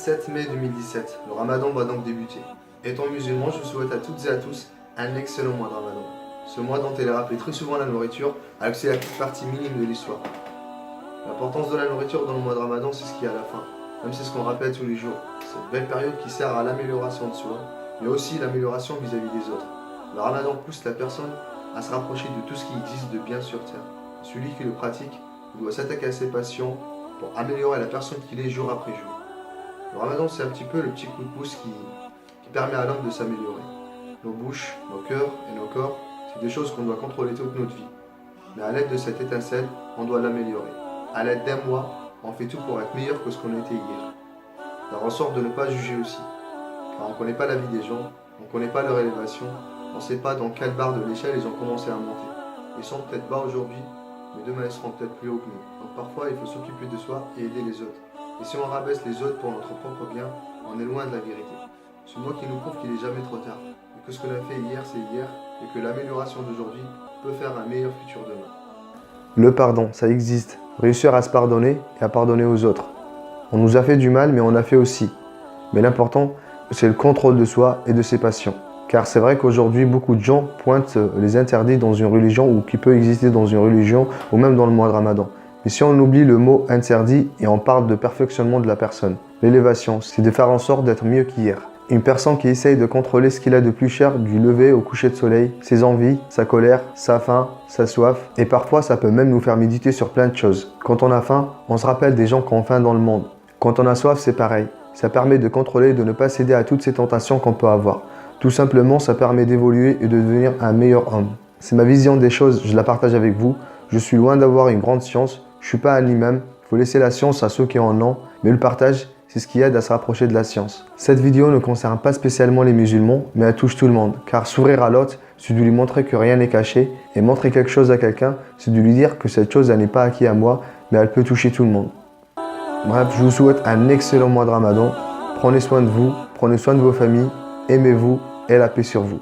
7 mai 2017, le ramadan va donc débuter. Étant musulman, je souhaite à toutes et à tous un excellent mois de ramadan. Ce mois dont il est rappelé très souvent la nourriture, alors que c'est la petite partie minime de l'histoire. L'importance de la nourriture dans le mois de ramadan, c'est ce qu'il y a à la fin. Même c'est ce qu'on rappelle tous les jours. Cette belle période qui sert à l'amélioration de soi, mais aussi l'amélioration vis-à-vis des autres. Le ramadan pousse la personne à se rapprocher de tout ce qui existe de bien sur terre. Celui qui le pratique doit s'attaquer à ses passions pour améliorer la personne qu'il est jour après jour. Le ramadan, c'est un petit peu le petit coup de pouce qui permet à l'homme de s'améliorer. Nos bouches, nos cœurs et nos corps, c'est des choses qu'on doit contrôler toute notre vie. Mais à l'aide de cette étincelle, on doit l'améliorer. À l'aide d'un mois, on fait tout pour être meilleur que ce qu'on était hier. Faire en sorte de ne pas juger aussi. Car on ne connaît pas la vie des gens, on ne connaît pas leur élévation, on ne sait pas dans quelle barre de l'échelle ils ont commencé à monter. Ils sont peut-être bas aujourd'hui, mais demain ils seront peut-être plus hauts que nous. Donc parfois il faut s'occuper de soi et aider les autres. Et si on rabaisse les autres pour notre propre bien, on est loin de la vérité. Ce mot qui nous prouve qu'il n'est jamais trop tard, et que ce qu'on a fait hier c'est hier, et que l'amélioration d'aujourd'hui peut faire un meilleur futur demain. Le pardon, ça existe. Réussir à se pardonner et à pardonner aux autres. On nous a fait du mal, mais on a fait aussi. Mais l'important, c'est le contrôle de soi et de ses passions. Car c'est vrai qu'aujourd'hui, beaucoup de gens pointent les interdits dans une religion ou qui peut exister dans une religion ou même dans le mois de Ramadan. Mais si on oublie le mot interdit et on parle de perfectionnement de la personne, l'élévation, c'est de faire en sorte d'être mieux qu'hier. Une personne qui essaye de contrôler ce qu'il a de plus cher du lever au coucher de soleil, ses envies, sa colère, sa faim, sa soif, et parfois ça peut même nous faire méditer sur plein de choses. Quand on a faim, on se rappelle des gens qui ont faim dans le monde. Quand on a soif, c'est pareil. Ça permet de contrôler et de ne pas céder à toutes ces tentations qu'on peut avoir. Tout simplement, ça permet d'évoluer et de devenir un meilleur homme. C'est ma vision des choses, je la partage avec vous. Je suis loin d'avoir une grande science, je ne suis pas un imam. Il faut laisser la science à ceux qui en ont, mais le partage, c'est ce qui aide à se rapprocher de la science. Cette vidéo ne concerne pas spécialement les musulmans, mais elle touche tout le monde. Car sourire à l'autre, c'est de lui montrer que rien n'est caché. Et montrer quelque chose à quelqu'un, c'est de lui dire que cette chose, elle n'est pas acquise à moi, mais elle peut toucher tout le monde. Bref, je vous souhaite un excellent mois de Ramadan. Prenez soin de vous, prenez soin de vos familles, aimez-vous et la paix sur vous.